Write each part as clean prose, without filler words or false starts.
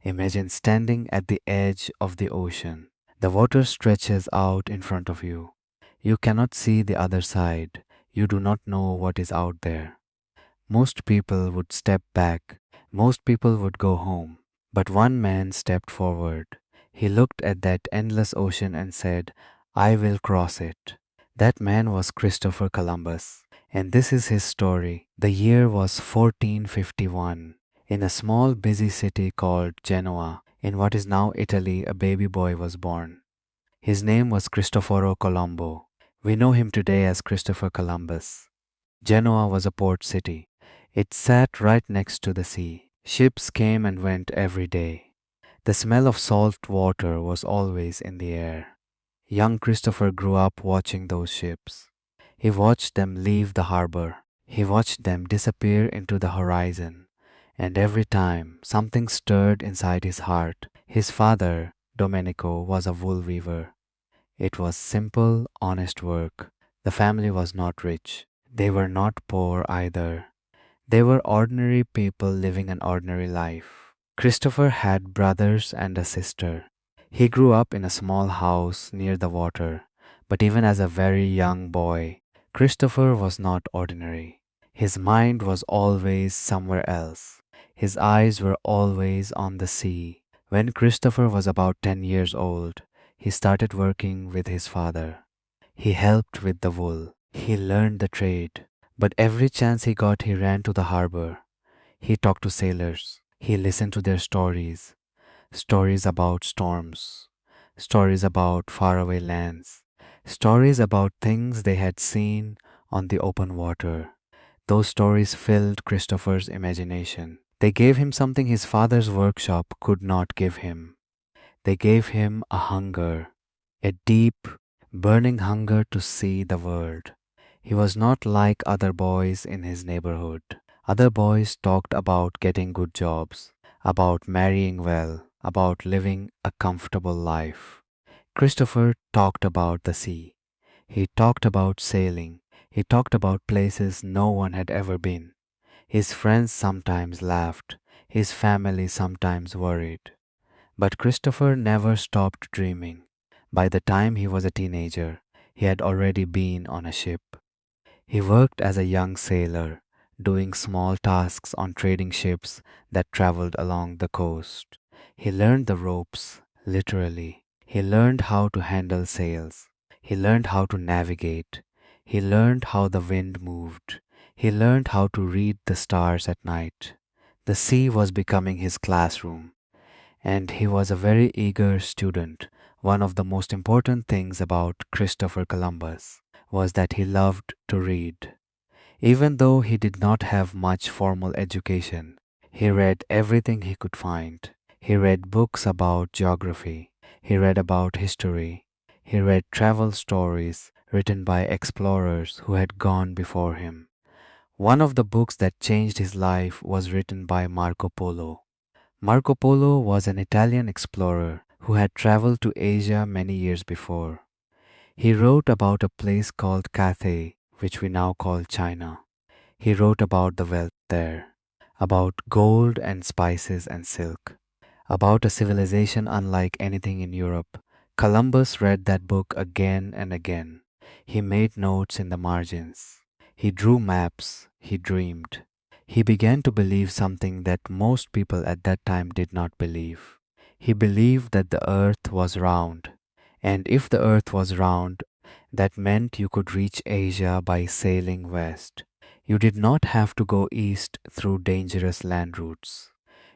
Imagine standing at the edge of the ocean. The water stretches out in front of you. You cannot see the other side. You do not know what is out there. Most people would step back. Most people would go home. But one man stepped forward. He looked at that endless ocean and said, I will cross it. That man was Christopher Columbus. And this is his story. The year was 1451. In a small busy city called Genoa, in what is now Italy, a baby boy was born. His name was Cristoforo Colombo. We know him today as Christopher Columbus. Genoa was a port city. It sat right next to the sea. Ships came and went every day. The smell of salt water was always in the air. Young Christopher grew up watching those ships. He watched them leave the harbor. He watched them disappear into the horizon. And every time something stirred inside his heart. His father, Domenico, was a wool weaver. It was simple, honest work. The family was not rich. They were not poor either. They were ordinary people living an ordinary life. Christopher had brothers and a sister. He grew up in a small house near the water, but even as a very young boy, Christopher was not ordinary. His mind was always somewhere else. His eyes were always on the sea. When Christopher was about 10 years old, he started working with his father. He helped with the wool. He learned the trade. But every chance he got, he ran to the harbor. He talked to sailors. He listened to their stories. Stories about storms. Stories about faraway lands. Stories about things they had seen on the open water. Those stories filled Christopher's imagination. They gave him something his father's workshop could not give him. They gave him a hunger, a deep, burning hunger to see the world. He was not like other boys in his neighborhood. Other boys talked about getting good jobs, about marrying well, about living a comfortable life. Christopher talked about the sea. He talked about sailing. He talked about places no one had ever been. His friends sometimes laughed. His family sometimes worried. But Christopher never stopped dreaming. By the time he was a teenager, he had already been on a ship. He worked as a young sailor, doing small tasks on trading ships that traveled along the coast. He learned the ropes, literally. He learned how to handle sails. He learned how to navigate. He learned how the wind moved. He learned how to read the stars at night. The sea was becoming his classroom. And he was a very eager student. One of the most important things about Christopher Columbus was that he loved to read. Even though he did not have much formal education, he read everything he could find. He read books about geography. He read about history. He read travel stories written by explorers who had gone before him. One of the books that changed his life was written by Marco Polo. Marco Polo was an Italian explorer who had traveled to Asia many years before. He wrote about a place called Cathay, which we now call China. He wrote about the wealth there, about gold and spices and silk, about a civilization unlike anything in Europe. Columbus read that book again and again. He made notes in the margins. He drew maps. He dreamed. He began to believe something that most people at that time did not believe. He believed that the earth was round. And if the earth was round, that meant you could reach Asia by sailing west. You did not have to go east through dangerous land routes.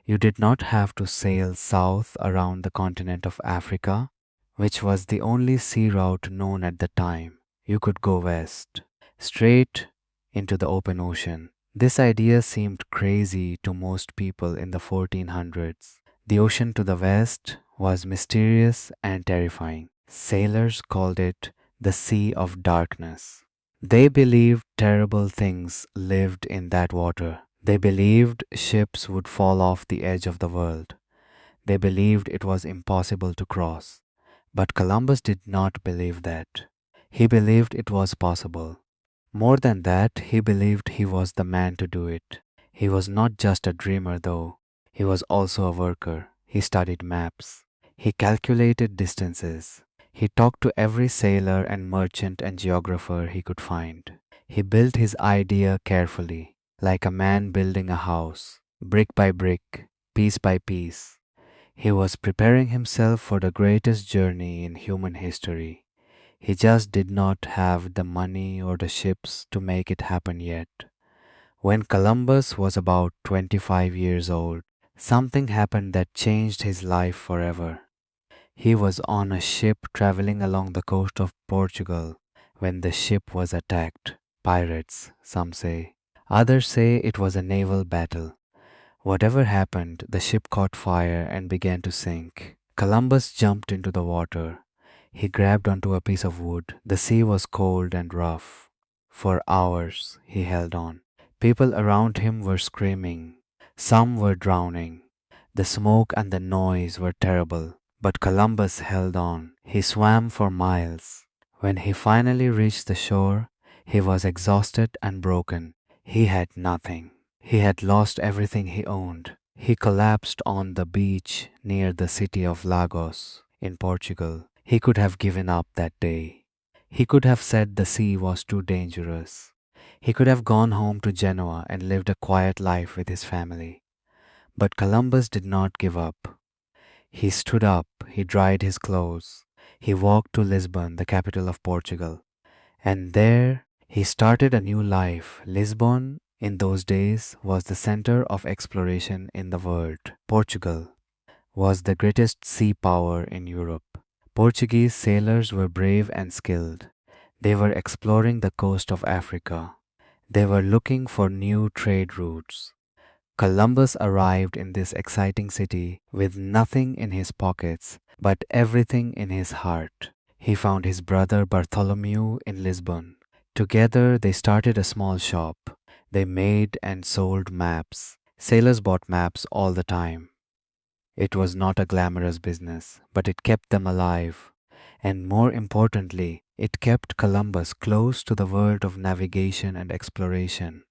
You did not have to sail south around the continent of Africa, which was the only sea route known at the time. You could go west, straight into the open ocean. This idea seemed crazy to most people in the 1400s. The ocean to the west was mysterious and terrifying. Sailors called it the Sea of Darkness. They believed terrible things lived in that water. They believed ships would fall off the edge of the world. They believed it was impossible to cross. But Columbus did not believe that. He believed it was possible. More than that, he believed he was the man to do it. He was not just a dreamer, though. He was also a worker. He studied maps. He calculated distances. He talked to every sailor and merchant and geographer he could find. He built his idea carefully, like a man building a house, brick by brick, piece by piece. He was preparing himself for the greatest journey in human history. He just did not have the money or the ships to make it happen yet. When Columbus was about 25 years old, something happened that changed his life forever. He was on a ship traveling along the coast of Portugal when the ship was attacked. Pirates, some say. Others say it was a naval battle. Whatever happened, the ship caught fire and began to sink. Columbus jumped into the water. He grabbed onto a piece of wood. The sea was cold and rough. For hours he held on. People around him were screaming. Some were drowning. The smoke and the noise were terrible. But Columbus held on. He swam for miles. When he finally reached the shore, he was exhausted and broken. He had nothing. He had lost everything he owned. He collapsed on the beach near the city of Lagos in Portugal. He could have given up that day. He could have said the sea was too dangerous. He could have gone home to Genoa and lived a quiet life with his family. But Columbus did not give up. He stood up, he dried his clothes, he walked to Lisbon, the capital of Portugal, and there he started a new life. Lisbon, in those days, was the center of exploration in the world. Portugal was the greatest sea power in Europe. Portuguese sailors were brave and skilled. They were exploring the coast of Africa. They were looking for new trade routes. Columbus arrived in this exciting city with nothing in his pockets but everything in his heart. He found his brother Bartholomew in Lisbon. Together they started a small shop. They made and sold maps. Sailors bought maps all the time. It was not a glamorous business, but it kept them alive. And more importantly, it kept Columbus close to the world of navigation and exploration.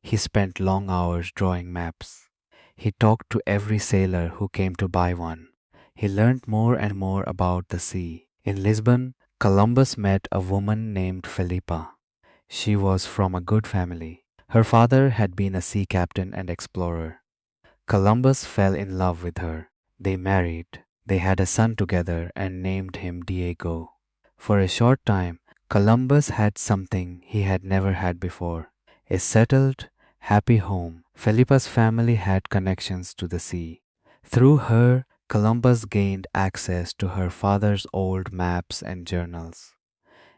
He spent long hours drawing maps. He talked to every sailor who came to buy one. He learned more and more about the sea. In Lisbon, Columbus met a woman named Felipa. She was from a good family. Her father had been a sea captain and explorer. Columbus fell in love with her. They married. They had a son together and named him Diego. For a short time, Columbus had something he had never had before, a settled, happy home. Felipa's family had connections to the sea. Through her, Columbus gained access to her father's old maps and journals.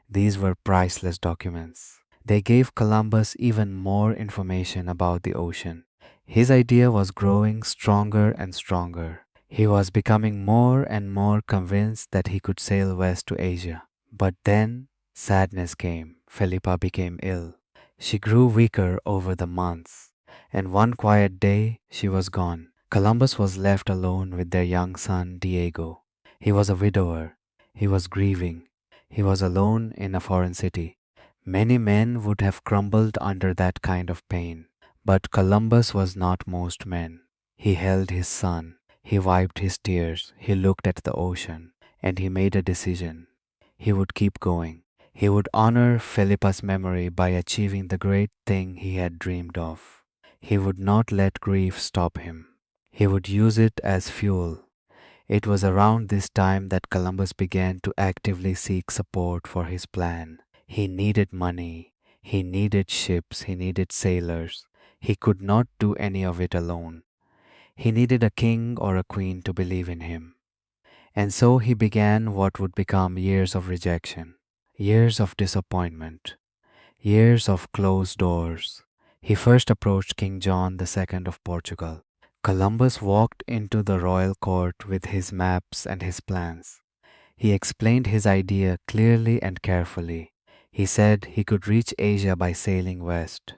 These were priceless documents. They gave Columbus even more information about the ocean. His idea was growing stronger and stronger. He was becoming more and more convinced that he could sail west to Asia. But then sadness came. Felipa became ill. She grew weaker over the months, and one quiet day she was gone. Columbus was left alone with their young son Diego. He was a widower. He was grieving. He was alone in a foreign city. Many men would have crumbled under that kind of pain. But Columbus was not most men. He held his son. He wiped his tears. He looked at the ocean. And he made a decision. He would keep going. He would honor Philippa's memory by achieving the great thing he had dreamed of. He would not let grief stop him. He would use it as fuel. It was around this time that Columbus began to actively seek support for his plan. He needed money. He needed ships. He needed sailors. He could not do any of it alone. He needed a king or a queen to believe in him. And so he began what would become years of rejection, years of disappointment, years of closed doors. He first approached King John II of Portugal. Columbus walked into the royal court with his maps and his plans. He explained his idea clearly and carefully. He said he could reach Asia by sailing west.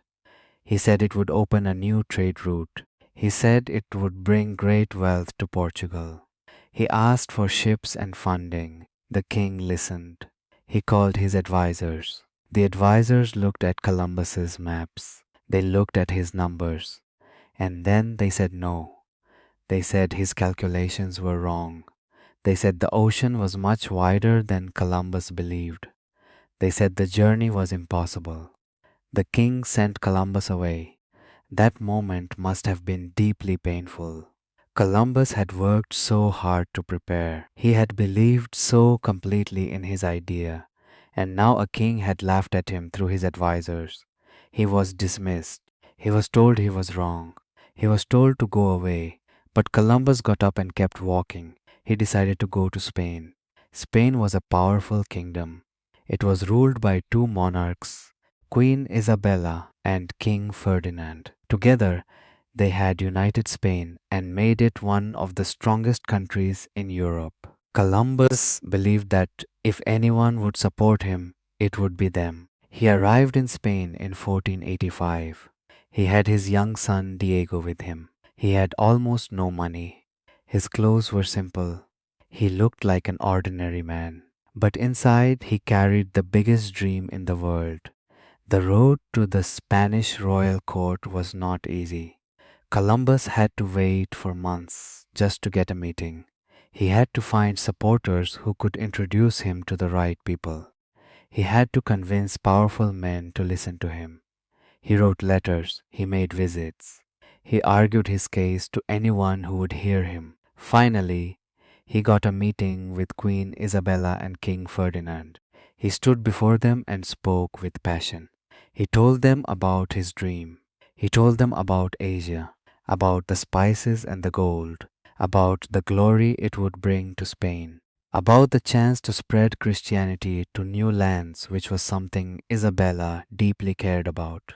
He said it would open a new trade route. He said it would bring great wealth to Portugal. He asked for ships and funding. The king listened. He called his advisors. The advisors looked at Columbus's maps. They looked at his numbers. And then they said no. They said his calculations were wrong. They said the ocean was much wider than Columbus believed. They said the journey was impossible. The king sent Columbus away. That moment must have been deeply painful. Columbus had worked so hard to prepare. He had believed so completely in his idea, and now a king had laughed at him through his advisors. He was dismissed. He was told he was wrong. He was told to go away. But Columbus got up and kept walking. He decided to go to Spain. Spain was a powerful kingdom. It was ruled by two monarchs, Queen Isabella and King Ferdinand. Together, they had united Spain and made it one of the strongest countries in Europe. Columbus believed that if anyone would support him, it would be them. He arrived in Spain in 1485. He had his young son Diego with him. He had almost no money. His clothes were simple. He looked like an ordinary man. But inside, he carried the biggest dream in the world. The road to the Spanish royal court was not easy. Columbus had to wait for months just to get a meeting. He had to find supporters who could introduce him to the right people. He had to convince powerful men to listen to him. He wrote letters, he made visits. He argued his case to anyone who would hear him. Finally, he got a meeting with Queen Isabella and King Ferdinand. He stood before them and spoke with passion. He told them about his dream. He told them about Asia, about the spices and the gold, about the glory it would bring to Spain, about the chance to spread Christianity to new lands, which was something Isabella deeply cared about.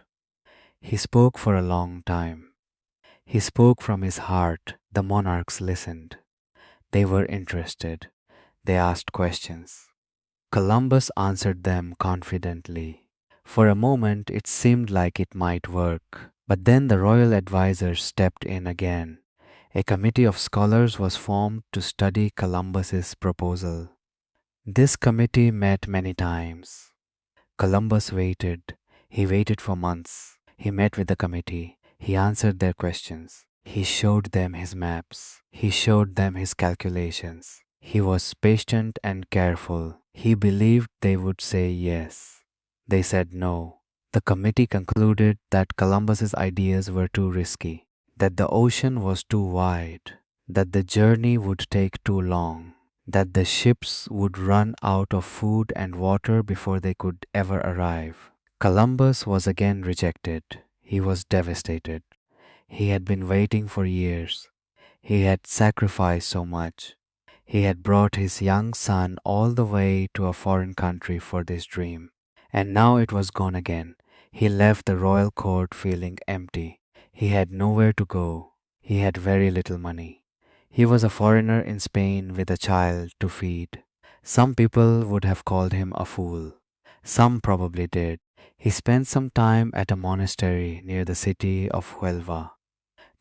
He spoke for a long time. He spoke from his heart. The monarchs listened. They were interested. They asked questions. Columbus answered them confidently. For a moment it seemed like it might work, but then the royal advisors stepped in again. A committee of scholars was formed to study Columbus's proposal. This committee met many times. Columbus waited. He waited for months. He met with the committee. He answered their questions. He showed them his maps. He showed them his calculations. He was patient and careful. He believed they would say yes. They said no. The committee concluded that Columbus's ideas were too risky, that the ocean was too wide, that the journey would take too long, that the ships would run out of food and water before they could ever arrive. Columbus was again rejected. He was devastated. He had been waiting for years. He had sacrificed so much. He had brought his young son all the way to a foreign country for this dream. And now it was gone again. He left the royal court feeling empty. He had nowhere to go. He had very little money. He was a foreigner in Spain with a child to feed. Some people would have called him a fool. Some probably did. He spent some time at a monastery near the city of Huelva.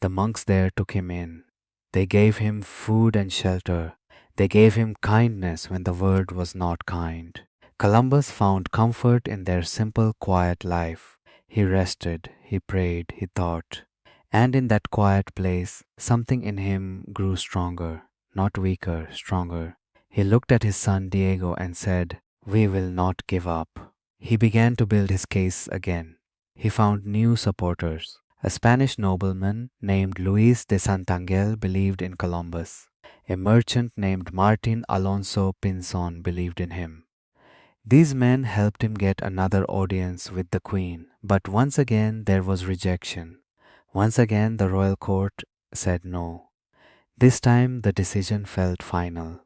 The monks there took him in. They gave him food and shelter. They gave him kindness when the world was not kind. Columbus found comfort in their simple, quiet life. He rested, he prayed, he thought. And in that quiet place, something in him grew stronger, not weaker, stronger. He looked at his son Diego and said, "We will not give up." He began to build his case again. He found new supporters. A Spanish nobleman named Luis de Santangel believed in Columbus. A merchant named Martin Alonso Pinzon believed in him. These men helped him get another audience with the queen, but once again there was rejection. Once again the royal court said no. This time the decision felt final.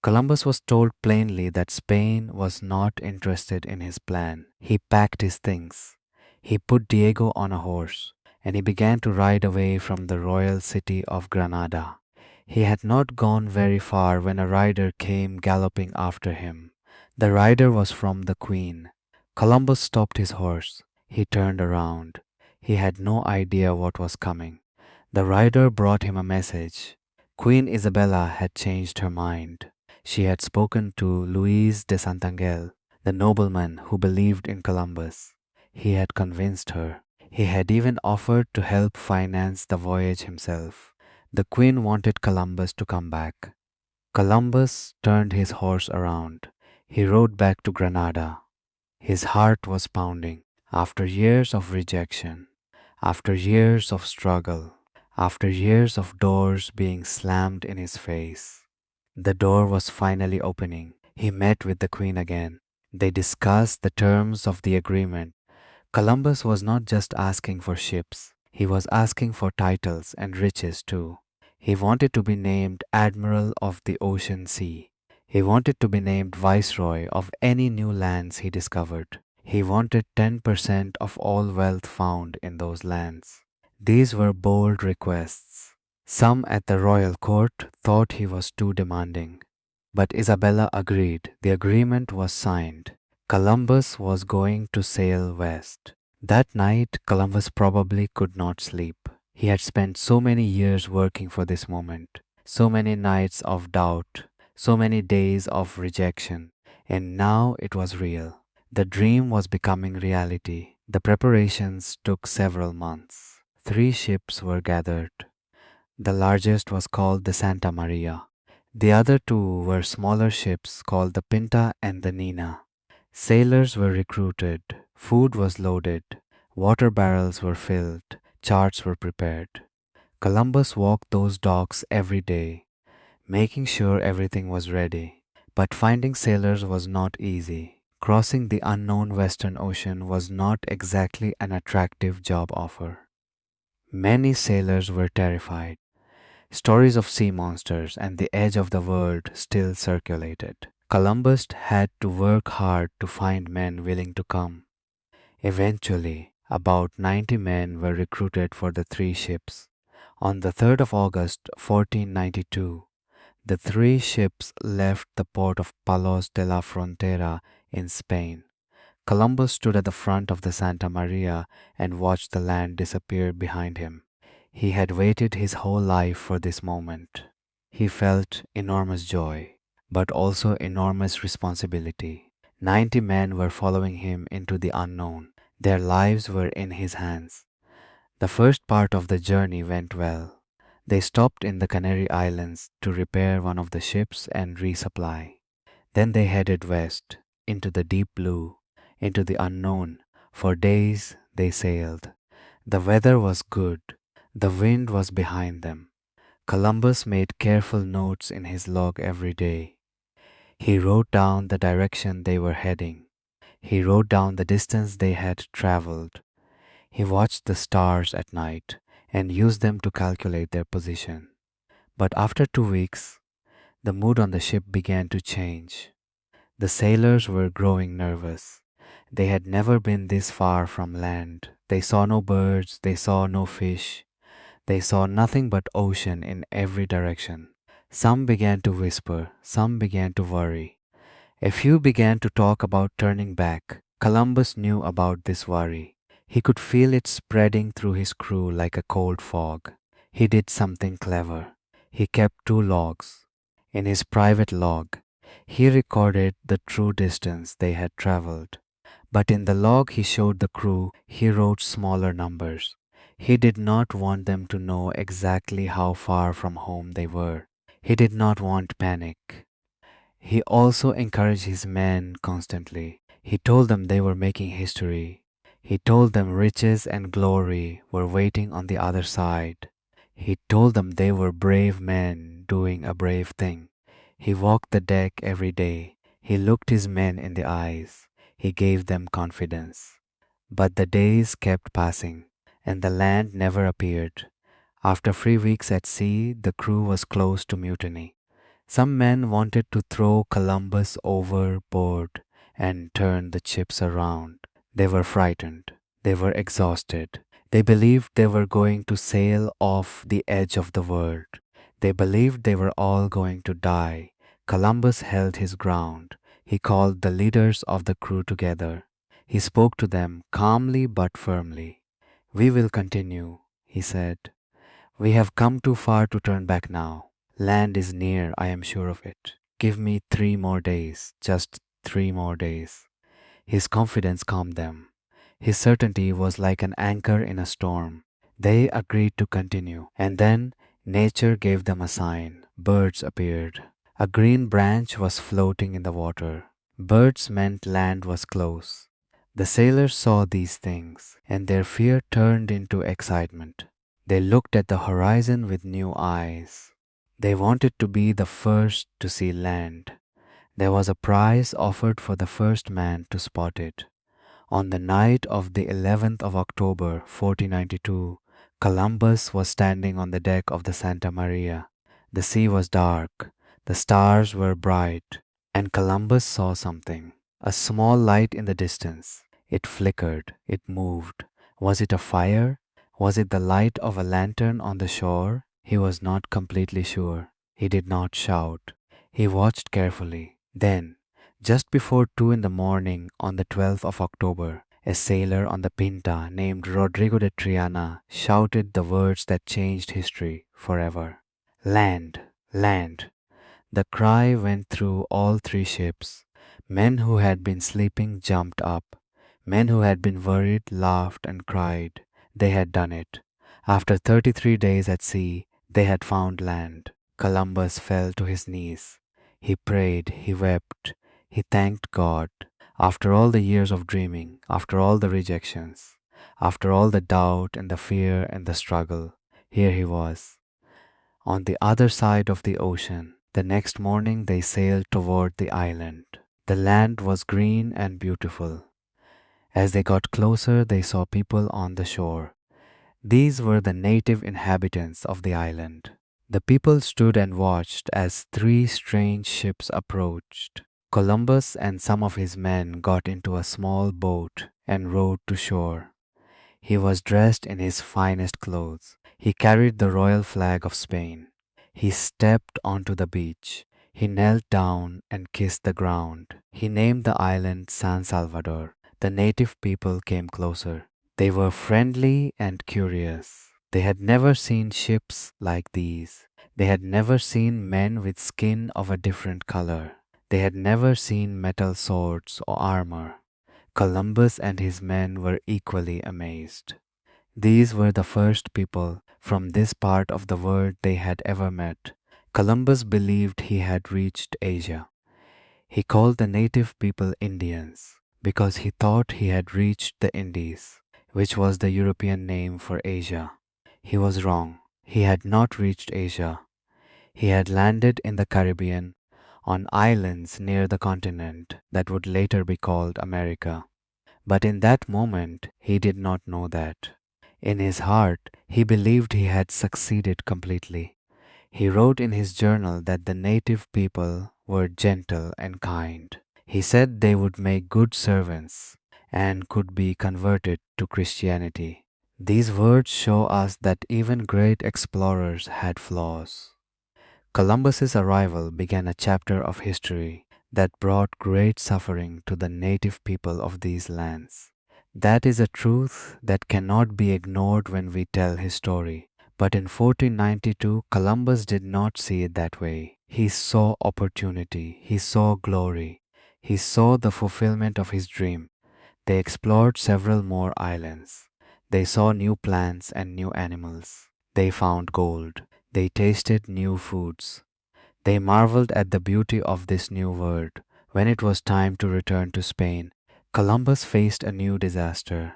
Columbus was told plainly that Spain was not interested in his plan. He packed his things. He put Diego on a horse, and he began to ride away from the royal city of Granada. He had not gone very far when a rider came galloping after him. The rider was from the queen. Columbus stopped his horse. He turned around. He had no idea what was coming. The rider brought him a message. Queen Isabella had changed her mind. She had spoken to Luis de Santangel, the nobleman who believed in Columbus. He had convinced her. He had even offered to help finance the voyage himself. The queen wanted Columbus to come back. Columbus turned his horse around. He rode back to Granada. His heart was pounding. After years of rejection, after years of struggle, after years of doors being slammed in his face, the door was finally opening. He met with the queen again. They discussed the terms of the agreement. Columbus was not just asking for ships, he was asking for titles and riches too. He wanted to be named Admiral of the Ocean Sea. He wanted to be named Viceroy of any new lands he discovered. He wanted 10% of all wealth found in those lands. These were bold requests. Some at the royal court thought he was too demanding. But Isabella agreed. The agreement was signed. Columbus was going to sail west. That night, Columbus probably could not sleep. He had spent so many years working for this moment, so many nights of doubt, so many days of rejection, and now it was real. The dream was becoming reality. The preparations took several months. 3 ships were gathered. The largest was called the Santa Maria. The other two were smaller ships called the Pinta and the Nina. Sailors were recruited, food was loaded, water barrels were filled, charts were prepared. Columbus walked those docks every day, making sure everything was ready. But finding sailors was not easy. Crossing the unknown Western Ocean was not exactly an attractive job offer. Many sailors were terrified. Stories of sea monsters and the edge of the world still circulated. Columbus had to work hard to find men willing to come. Eventually, about 90 men were recruited for the 3 ships. On the 3rd of August 1492, the 3 ships left the port of Palos de la Frontera in Spain. Columbus stood at the front of the Santa Maria and watched the land disappear behind him. He had waited his whole life for this moment. He felt enormous joy, but also enormous responsibility. 90 men were following him into the unknown. Their lives were in his hands. The first part of the journey went well. They stopped in the Canary Islands to repair one of the ships and resupply. Then they headed west, into the deep blue, into the unknown. For days they sailed. The weather was good. The wind was behind them. Columbus made careful notes in his log every day. He wrote down the direction they were heading. He wrote down the distance they had traveled. He watched the stars at night and used them to calculate their position. But after 2 weeks, the mood on the ship began to change. The sailors were growing nervous. They had never been this far from land. They saw no birds, they saw no fish. They saw nothing but ocean in every direction. Some began to whisper, some began to worry. A few began to talk about turning back. Columbus knew about this worry. He could feel it spreading through his crew like a cold fog. He did something clever. He kept 2 logs. In his private log, he recorded the true distance they had traveled. But in the log he showed the crew, he wrote smaller numbers. He did not want them to know exactly how far from home they were. He did not want panic. He also encouraged his men constantly. He told them they were making history. He told them riches and glory were waiting on the other side. He told them they were brave men doing a brave thing. He walked the deck every day. He looked his men in the eyes. He gave them confidence. But the days kept passing, and the land never appeared. After 3 weeks at sea, the crew was close to mutiny. Some men wanted to throw Columbus overboard and turn the ships around. They were frightened. They were exhausted. They believed they were going to sail off the edge of the world. They believed they were all going to die. Columbus held his ground. He called the leaders of the crew together. He spoke to them calmly but firmly. "We will continue," he said. "We have come too far to turn back now. Land is near, I am sure of it. Give me 3 more days, just 3 more days." His confidence calmed them. His certainty was like an anchor in a storm. They agreed to continue. And then, Nature gave them a sign. Birds appeared. A green branch was floating in the water. Birds meant land was close. The sailors saw these things, and their fear turned into excitement. They looked at the horizon with new eyes. They wanted to be the first to see land. There was a prize offered for the first man to spot it. On the night of the 11th of October, 1492, Columbus was standing on the deck of the Santa Maria. The sea was dark, the stars were bright, and Columbus saw something. A small light in the distance. It flickered, it moved. Was it a fire? Was it the light of a lantern on the shore? He was not completely sure. He did not shout. He watched carefully. Then, just before 2 in the morning on the 12th of October, a sailor on the Pinta named Rodrigo de Triana shouted the words that changed history forever. Land! Land! The cry went through all three ships. Men who had been sleeping jumped up. Men who had been worried laughed and cried. They had done it. After 33 days at sea, they had found land. Columbus fell to his knees. He prayed, he wept, he thanked God. After all the years of dreaming, after all the rejections, after all the doubt and the fear and the struggle, here he was, on the other side of the ocean. The next morning they sailed toward the island. The land was green and beautiful. As they got closer, they saw people on the shore. These were the native inhabitants of the island. The people stood and watched as three strange ships approached. Columbus and some of his men got into a small boat and rowed to shore. He was dressed in his finest clothes. He carried the royal flag of Spain. He stepped onto the beach. He knelt down and kissed the ground. He named the island San Salvador. The native people came closer. They were friendly and curious. They had never seen ships like these. They had never seen men with skin of a different color. They had never seen metal swords or armor. Columbus and his men were equally amazed. These were the first people from this part of the world they had ever met. Columbus believed he had reached Asia. He called the native people Indians because he thought he had reached the Indies, which was the European name for Asia. He was wrong. He had not reached Asia. He had landed in the Caribbean on islands near the continent that would later be called America. But in that moment, he did not know that. In his heart, he believed he had succeeded completely. He wrote in his journal that the native people were gentle and kind. He said they would make good servants and could be converted to Christianity. These words show us that even great explorers had flaws. Columbus's arrival began a chapter of history that brought great suffering to the native people of these lands. That is a truth that cannot be ignored when we tell his story. But in 1492, Columbus did not see it that way. He saw opportunity, he saw glory, he saw the fulfillment of his dream. They explored several more islands. They saw new plants and new animals. They found gold. They tasted new foods. They marveled at the beauty of this new world. When it was time to return to Spain, Columbus faced a new disaster.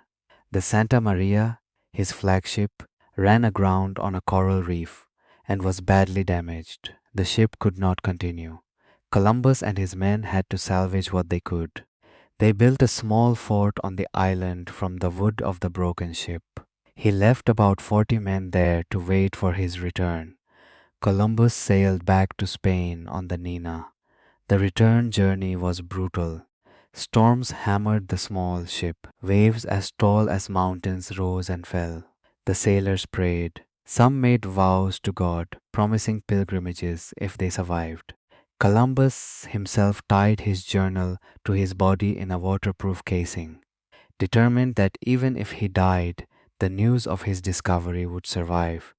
The Santa Maria, his flagship, ran aground on a coral reef and was badly damaged. The ship could not continue. Columbus and his men had to salvage what they could. They built a small fort on the island from the wood of the broken ship. He left about 40 men there to wait for his return. Columbus sailed back to Spain on the Nina. The return journey was brutal. Storms hammered the small ship. Waves as tall as mountains rose and fell. The sailors prayed. Some made vows to God, promising pilgrimages if they survived. Columbus himself tied his journal to his body in a waterproof casing, determined that even if he died, the news of his discovery would survive.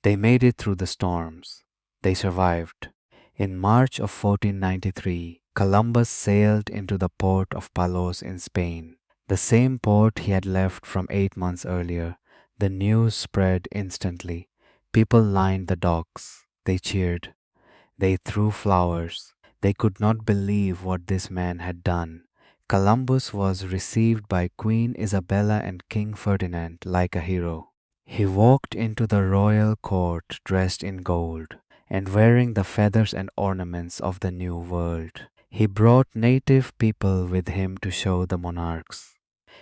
They made it through the storms. They survived. In March of 1493, Columbus sailed into the port of Palos in Spain, the same port he had left from 8 months earlier. The news spread instantly. People lined the docks. They cheered. They threw flowers. They could not believe what this man had done. Columbus was received by Queen Isabella and King Ferdinand like a hero. He walked into the royal court dressed in gold and wearing the feathers and ornaments of the New World. He brought native people with him to show the monarchs.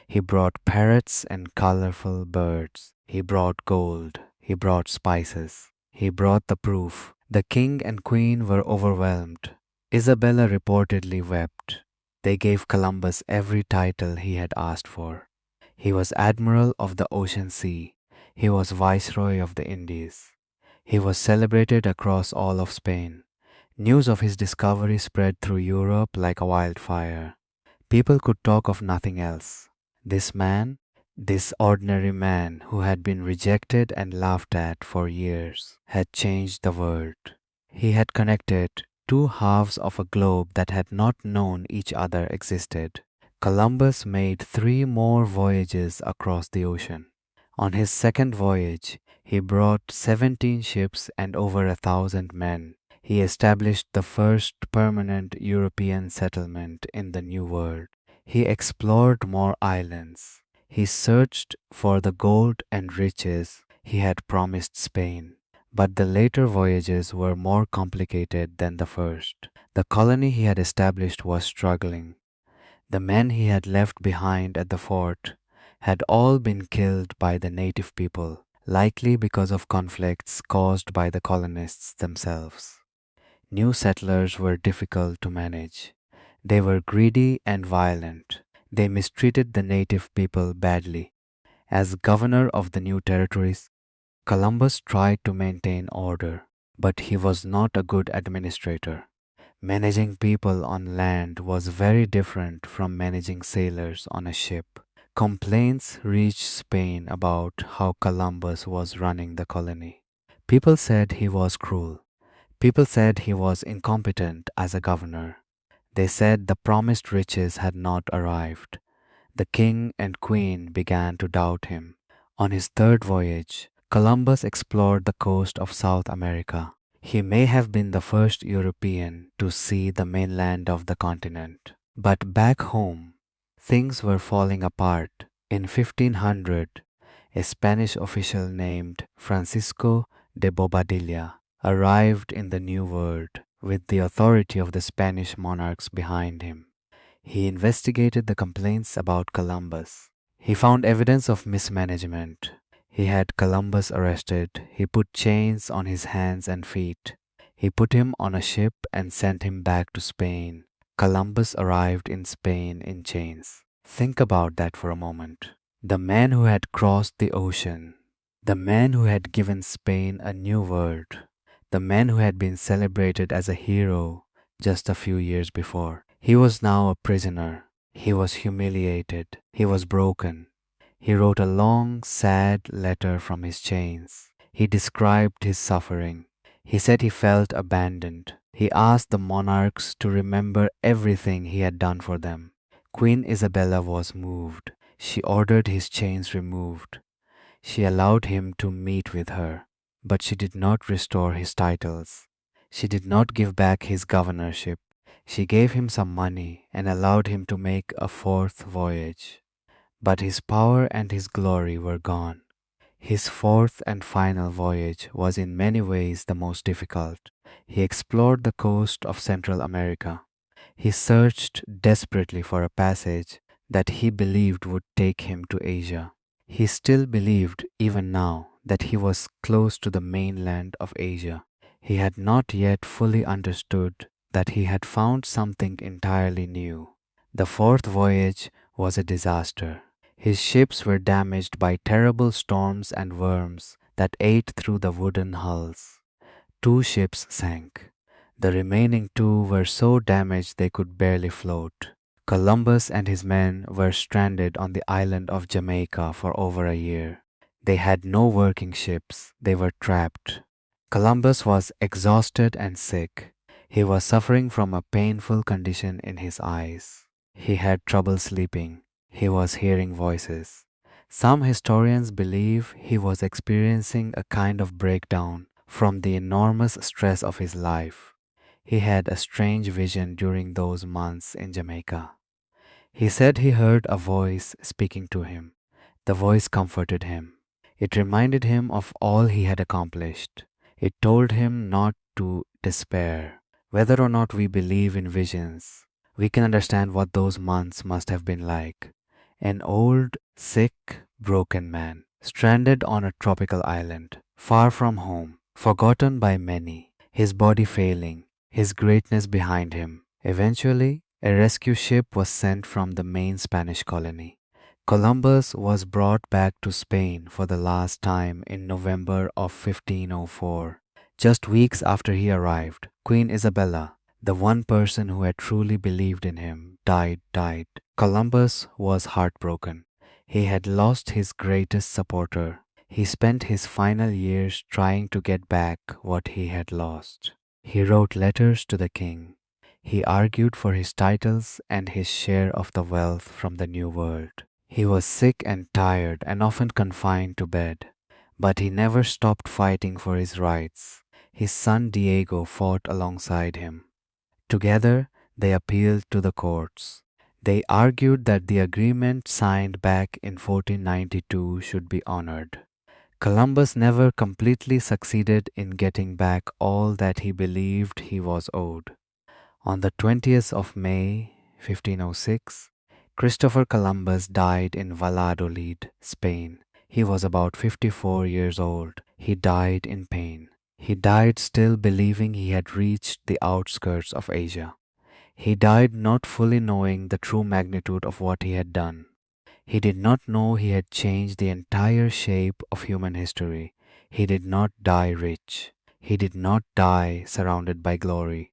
He brought parrots and colorful birds. He brought gold. He brought spices. He brought the proof. The king and queen were overwhelmed. Isabella reportedly wept. They gave Columbus every title he had asked for. He was Admiral of the Ocean Sea. He was Viceroy of the Indies. He was celebrated across all of Spain. News of his discovery spread through Europe like a wildfire. People could talk of nothing else. This man, this ordinary man who had been rejected and laughed at for years, had changed the world. He had connected two halves of a globe that had not known each other existed. Columbus made 3 more voyages across the ocean. On his second voyage, he brought 17 ships and over 1,000 men. He established the first permanent European settlement in the New World. He explored more islands. He searched for the gold and riches he had promised Spain. But the later voyages were more complicated than the first. The colony he had established was struggling. The men he had left behind at the fort had all been killed by the native people, likely because of conflicts caused by the colonists themselves. New settlers were difficult to manage. They were greedy and violent. They mistreated the native people badly. As governor of the new territories, Columbus tried to maintain order, but he was not a good administrator. Managing people on land was very different from managing sailors on a ship. Complaints reached Spain about how Columbus was running the colony. People said he was cruel. People said he was incompetent as a governor. They said the promised riches had not arrived. The king and queen began to doubt him. On his third voyage, Columbus explored the coast of South America. He may have been the first European to see the mainland of the continent. But back home, things were falling apart. In 1500, a Spanish official named Francisco de Bobadilla arrived in the New World with the authority of the Spanish monarchs behind him. He investigated the complaints about Columbus. He found evidence of mismanagement. He had Columbus arrested. He put chains on his hands and feet. He put him on a ship and sent him back to Spain. Columbus arrived in Spain in chains. Think about that for a moment. The man who had crossed the ocean, the man who had given Spain a new world, the man who had been celebrated as a hero just a few years before. He was now a prisoner. He was humiliated. He was broken. He wrote a long, sad letter from his chains. He described his suffering. He said he felt abandoned. He asked the monarchs to remember everything he had done for them. Queen Isabella was moved. She ordered his chains removed. She allowed him to meet with her, but she did not restore his titles. She did not give back his governorship. She gave him some money and allowed him to make a fourth voyage. But his power and his glory were gone. His fourth and final voyage was in many ways the most difficult. He explored the coast of Central America. He searched desperately for a passage that he believed would take him to Asia. He still believed, even now, that he was close to the mainland of Asia. He had not yet fully understood that he had found something entirely new. The fourth voyage was a disaster. His ships were damaged by terrible storms and worms that ate through the wooden hulls. 2 ships sank. The remaining 2 were so damaged they could barely float. Columbus and his men were stranded on the island of Jamaica for over a year. They had no working ships. They were trapped. Columbus was exhausted and sick. He was suffering from a painful condition in his eyes. He had trouble sleeping. He was hearing voices. Some historians believe he was experiencing a kind of breakdown from the enormous stress of his life. He had a strange vision during those months in Jamaica. He said he heard a voice speaking to him. The voice comforted him. It reminded him of all he had accomplished. It told him not to despair. Whether or not we believe in visions, we can understand what those months must have been like. An old, sick, broken man, stranded on a tropical island, far from home, forgotten by many, his body failing, his greatness behind him. Eventually, a rescue ship was sent from the main Spanish colony. Columbus was brought back to Spain for the last time in November of 1504. Just weeks after he arrived, Queen Isabella, the one person who had truly believed in him, died. Columbus was heartbroken. He had lost his greatest supporter. He spent his final years trying to get back what he had lost. He wrote letters to the king. He argued for his titles and his share of the wealth from the New World. He was sick and tired and often confined to bed, but he never stopped fighting for his rights. His son Diego fought alongside him. Together, they appealed to the courts. They argued that the agreement signed back in 1492 should be honored. Columbus never completely succeeded in getting back all that he believed he was owed. On the 20th of May, 1506, Christopher Columbus died in Valladolid, Spain. He was about 54 years old. He died in pain. He died still believing he had reached the outskirts of Asia. He died not fully knowing the true magnitude of what he had done. He did not know he had changed the entire shape of human history. He did not die rich. He did not die surrounded by glory.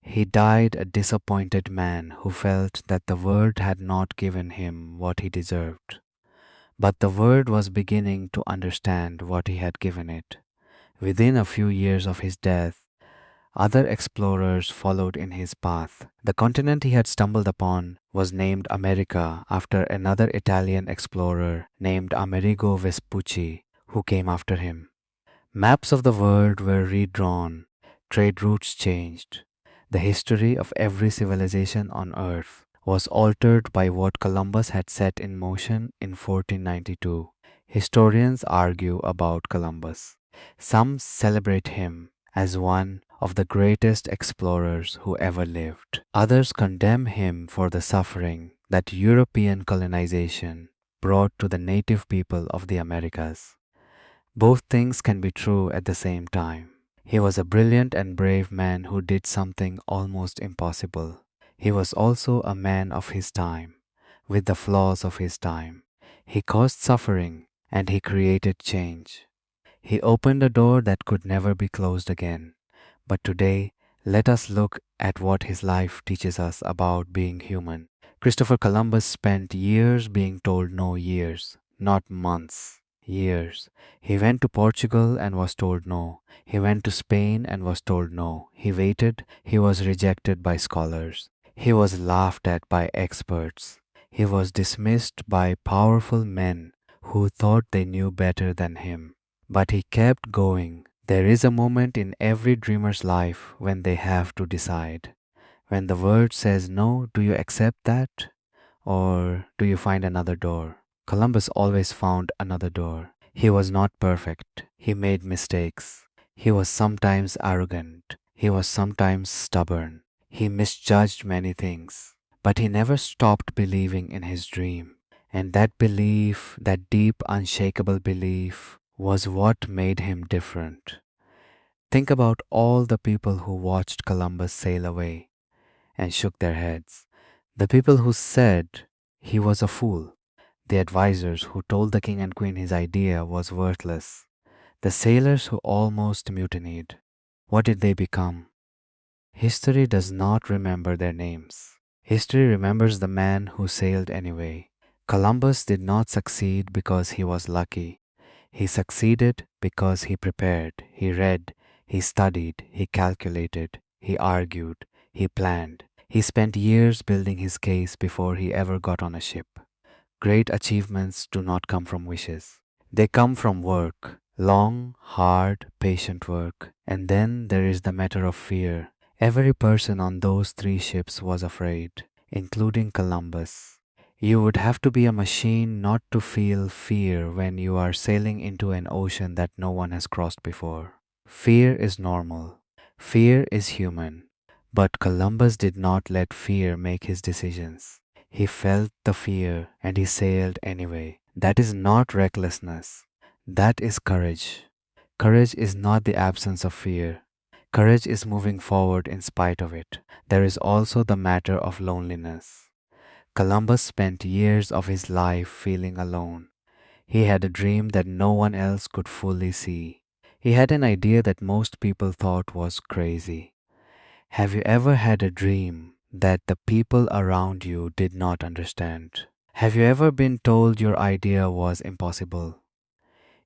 He died a disappointed man who felt that the world had not given him what he deserved. But the world was beginning to understand what he had given it. Within a few years of his death, other explorers followed in his path. The continent he had stumbled upon was named America after another Italian explorer named Amerigo Vespucci, who came after him. Maps of the world were redrawn, trade routes changed. The history of every civilization on Earth was altered by what Columbus had set in motion in 1492. Historians argue about Columbus. Some celebrate him as one of the greatest explorers who ever lived. Others condemn him for the suffering that European colonization brought to the native people of the Americas. Both things can be true at the same time. He was a brilliant and brave man who did something almost impossible. He was also a man of his time, with the flaws of his time. He caused suffering and he created change. He opened a door that could never be closed again. But today, let us look at what his life teaches us about being human. Christopher Columbus spent years being told no, years, not months. Years. He went to Portugal and was told no. He went to Spain and was told no. He waited. He was rejected by scholars. He was laughed at by experts. He was dismissed by powerful men who thought they knew better than him. But he kept going. There is a moment in every dreamer's life when they have to decide. When the world says no, do you accept that? Or do you find another door? Columbus always found another door. He was not perfect. He made mistakes. He was sometimes arrogant. He was sometimes stubborn. He misjudged many things. But he never stopped believing in his dream. And that belief, that deep, unshakable belief, was what made him different. Think about all the people who watched Columbus sail away and shook their heads. The people who said he was a fool. The advisors who told the king and queen his idea was worthless. The sailors who almost mutinied. What did they become? History does not remember their names. History remembers the man who sailed anyway. Columbus did not succeed because he was lucky. He succeeded because he prepared, he read, he studied, he calculated, he argued, he planned. He spent years building his case before he ever got on a ship. Great achievements do not come from wishes. They come from work, long, hard, patient work. And then there is the matter of fear. Every person on those three ships was afraid, including Columbus. You would have to be a machine not to feel fear when you are sailing into an ocean that no one has crossed before. Fear is normal. Fear is human. But Columbus did not let fear make his decisions. He felt the fear and he sailed anyway. That is not recklessness. That is courage. Courage is not the absence of fear. Courage is moving forward in spite of it. There is also the matter of loneliness. Columbus spent years of his life feeling alone. He had a dream that no one else could fully see. He had an idea that most people thought was crazy. Have you ever had a dream that the people around you did not understand? Have you ever been told your idea was impossible?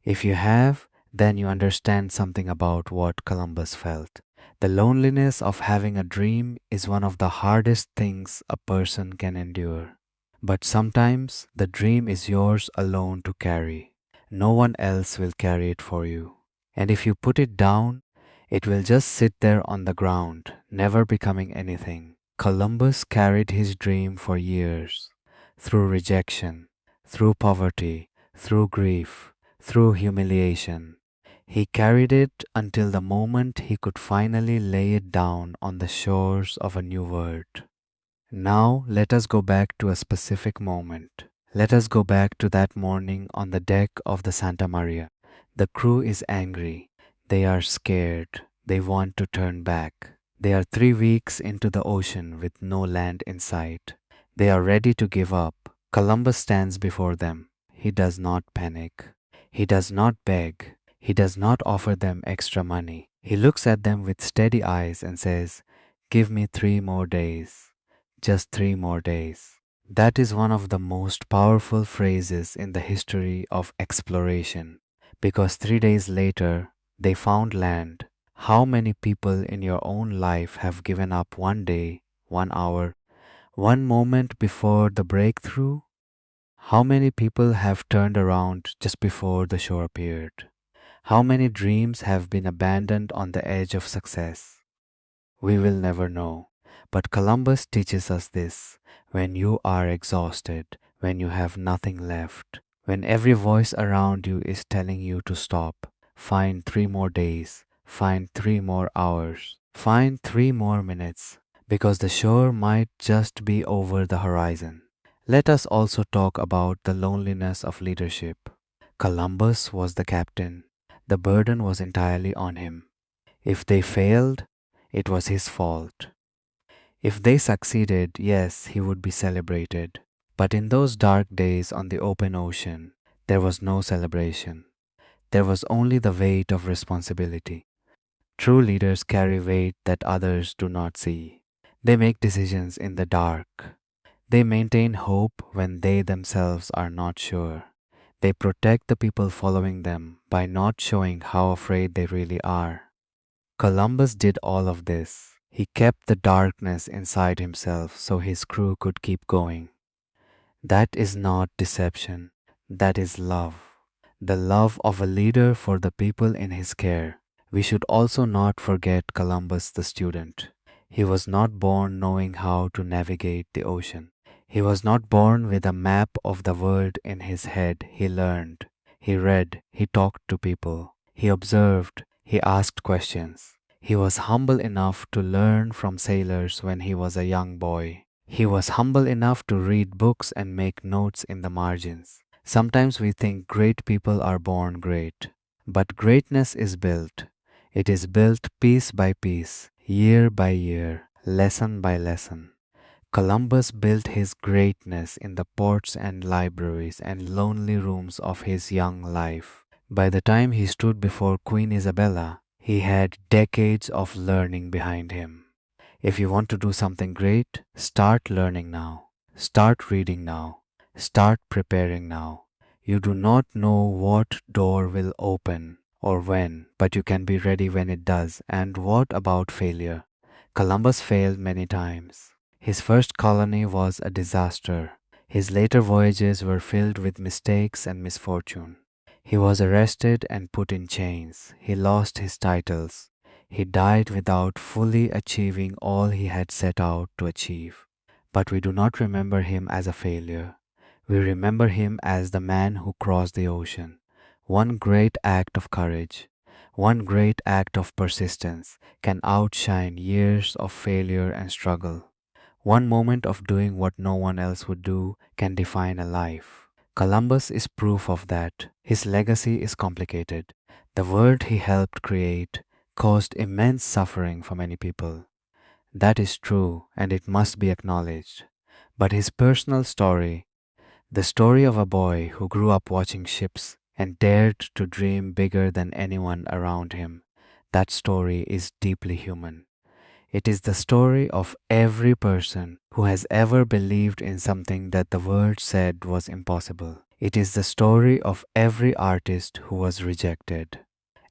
If you have, then you understand something about what Columbus felt. The loneliness of having a dream is one of the hardest things a person can endure. But sometimes the dream is yours alone to carry. No one else will carry it for you. And if you put it down, it will just sit there on the ground, never becoming anything. Columbus carried his dream for years, through rejection, through poverty, through grief, through humiliation. He carried it until the moment he could finally lay it down on the shores of a new world. Now let us go back to a specific moment. Let us go back to that morning on the deck of the Santa Maria. The crew is angry. They are scared. They want to turn back. They are 3 weeks into the ocean with no land in sight. They are ready to give up. Columbus stands before them. He does not panic. He does not beg. He does not offer them extra money. He looks at them with steady eyes and says, "Give me 3 more days. Just 3 more days." That is one of the most powerful phrases in the history of exploration, because 3 days later, they found land. How many people in your own life have given up one day, 1 hour, one moment before the breakthrough? How many people have turned around just before the shore appeared? How many dreams have been abandoned on the edge of success? We will never know. But Columbus teaches us this: when you are exhausted, when you have nothing left, when every voice around you is telling you to stop, find 3 more days, find 3 more hours, find 3 more minutes, because the shore might just be over the horizon. Let us also talk about the loneliness of leadership. Columbus was the captain. The burden was entirely on him. If they failed, it was his fault. If they succeeded, yes, he would be celebrated. But in those dark days on the open ocean, there was no celebration. There was only the weight of responsibility. True leaders carry weight that others do not see. They make decisions in the dark. They maintain hope when they themselves are not sure. They protect the people following them by not showing how afraid they really are. Columbus did all of this. He kept the darkness inside himself so his crew could keep going. That is not deception. That is love. The love of a leader for the people in his care. We should also not forget Columbus the student. He was not born knowing how to navigate the ocean. He was not born with a map of the world in his head. He learned. He read. He talked to people. He observed. He asked questions. He was humble enough to learn from sailors when he was a young boy. He was humble enough to read books and make notes in the margins. Sometimes we think great people are born great, but greatness is built. It is built piece by piece, year by year, lesson by lesson. Columbus built his greatness in the ports and libraries and lonely rooms of his young life. By the time he stood before Queen Isabella, he had decades of learning behind him. If you want to do something great, start learning now. Start reading now. Start preparing now. You do not know what door will open or when, but you can be ready when it does. And what about failure? Columbus failed many times. His first colony was a disaster. His later voyages were filled with mistakes and misfortune. He was arrested and put in chains. He lost his titles. He died without fully achieving all he had set out to achieve. But we do not remember him as a failure. We remember him as the man who crossed the ocean. One great act of courage, one great act of persistence can outshine years of failure and struggle. One moment of doing what no one else would do can define a life. Columbus is proof of that. His legacy is complicated. The world he helped create caused immense suffering for many people. That is true and it must be acknowledged. But his personal story, the story of a boy who grew up watching ships and dared to dream bigger than anyone around him, that story is deeply human. It is the story of every person who has ever believed in something that the world said was impossible. It is the story of every artist who was rejected,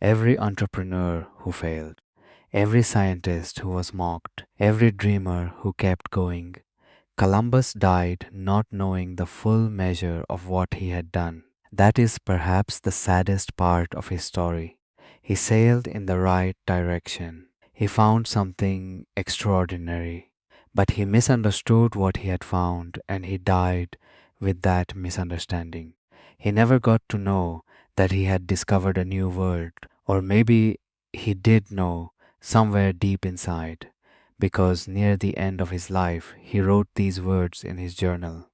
every entrepreneur who failed, every scientist who was mocked, every dreamer who kept going. Columbus died not knowing the full measure of what he had done. That is perhaps the saddest part of his story. He sailed in the right direction. He found something extraordinary, but he misunderstood what he had found and he died with that misunderstanding. He never got to know that he had discovered a new world, or maybe he did know somewhere deep inside, because near the end of his life he wrote these words in his journal.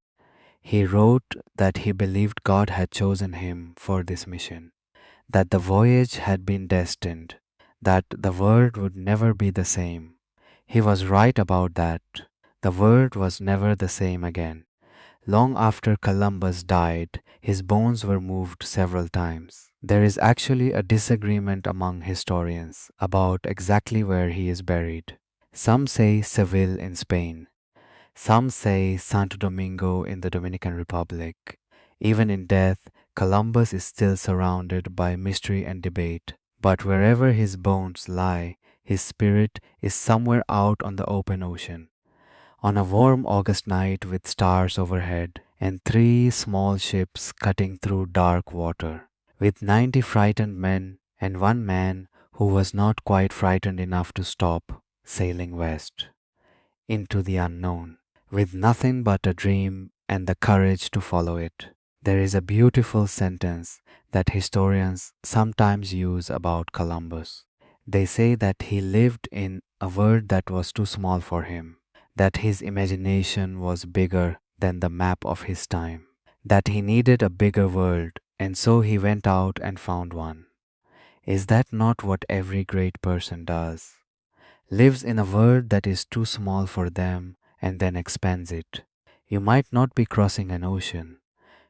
He wrote that he believed God had chosen him for this mission, that the voyage had been destined, that the world would never be the same. He was right about that. The world was never the same again. Long after Columbus died, his bones were moved several times. There is actually a disagreement among historians about exactly where he is buried. Some say Seville in Spain. Some say Santo Domingo in the Dominican Republic. Even in death, Columbus is still surrounded by mystery and debate. But wherever his bones lie, his spirit is somewhere out on the open ocean. On a warm August night with stars overhead and three small ships cutting through dark water, with 90 frightened men and one man who was not quite frightened enough to stop, sailing west into the unknown, with nothing but a dream and the courage to follow it. There is a beautiful sentence that historians sometimes use about Columbus. They say that he lived in a world that was too small for him, that his imagination was bigger than the map of his time, that he needed a bigger world, and so he went out and found one. Is that not what every great person does? Lives in a world that is too small for them and then expands it. You might not be crossing an ocean.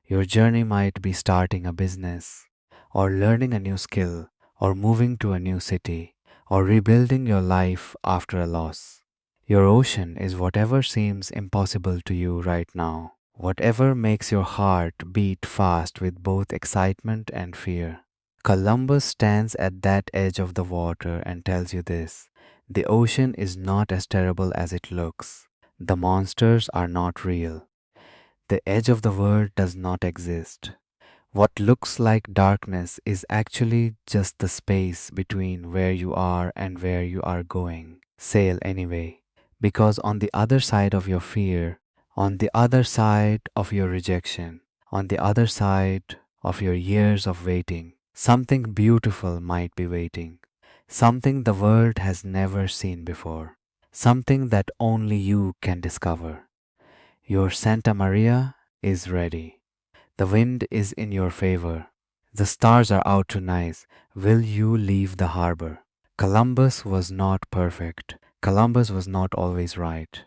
Your journey might be starting a business, or learning a new skill, or moving to a new city, or rebuilding your life after a loss. Your ocean is whatever seems impossible to you right now, whatever makes your heart beat fast with both excitement and fear. Columbus stands at that edge of the water and tells you this: the ocean is not as terrible as it looks. The monsters are not real. The edge of the world does not exist. What looks like darkness is actually just the space between where you are and where you are going. Sail anyway, because on the other side of your fear, on the other side of your rejection, on the other side of your years of waiting, something beautiful might be waiting. Something the world has never seen before. Something that only you can discover. Your Santa Maria is ready. The wind is in your favor. The stars are out tonight. Will you leave the harbor? Columbus was not perfect. Columbus was not always right.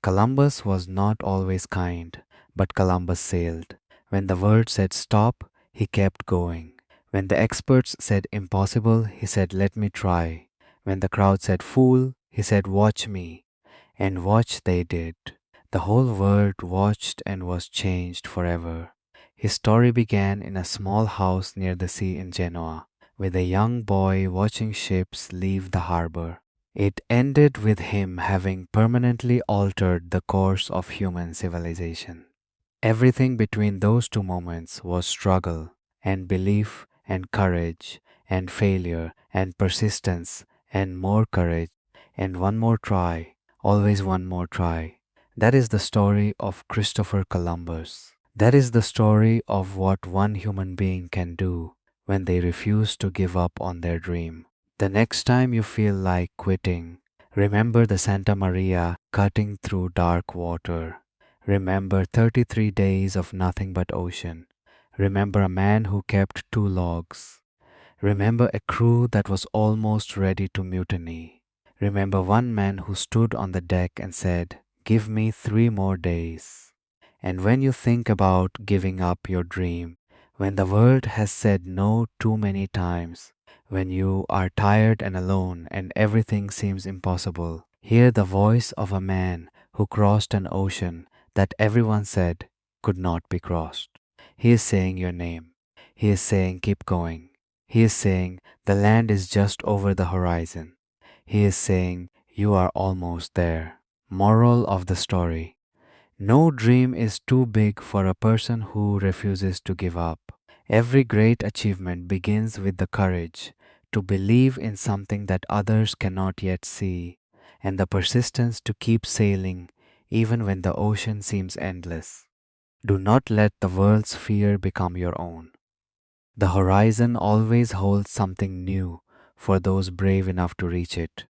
Columbus was not always kind, but Columbus sailed. When the world said stop, he kept going. When the experts said impossible, he said let me try. When the crowd said fool, he said watch me. And watch they did. The whole world watched and was changed forever. His story began in a small house near the sea in Genoa, with a young boy watching ships leave the harbor. It ended with him having permanently altered the course of human civilization. Everything between those two moments was struggle and belief and courage and failure and persistence and more courage and one more try, always one more try. That is the story of Christopher Columbus. That is the story of what one human being can do when they refuse to give up on their dream. The next time you feel like quitting, remember the Santa Maria cutting through dark water. Remember 33 days of nothing but ocean. Remember a man who kept two logs. Remember a crew that was almost ready to mutiny. Remember one man who stood on the deck and said, "Give me 3 more days." And when you think about giving up your dream, when the world has said no too many times, when you are tired and alone and everything seems impossible, hear the voice of a man who crossed an ocean that everyone said could not be crossed. He is saying your name. He is saying, keep going. He is saying, the land is just over the horizon. He is saying, you are almost there. Moral of the story: no dream is too big for a person who refuses to give up. Every great achievement begins with the courage to believe in something that others cannot yet see, and the persistence to keep sailing even when the ocean seems endless. Do not let the world's fear become your own. The horizon always holds something new for those brave enough to reach it.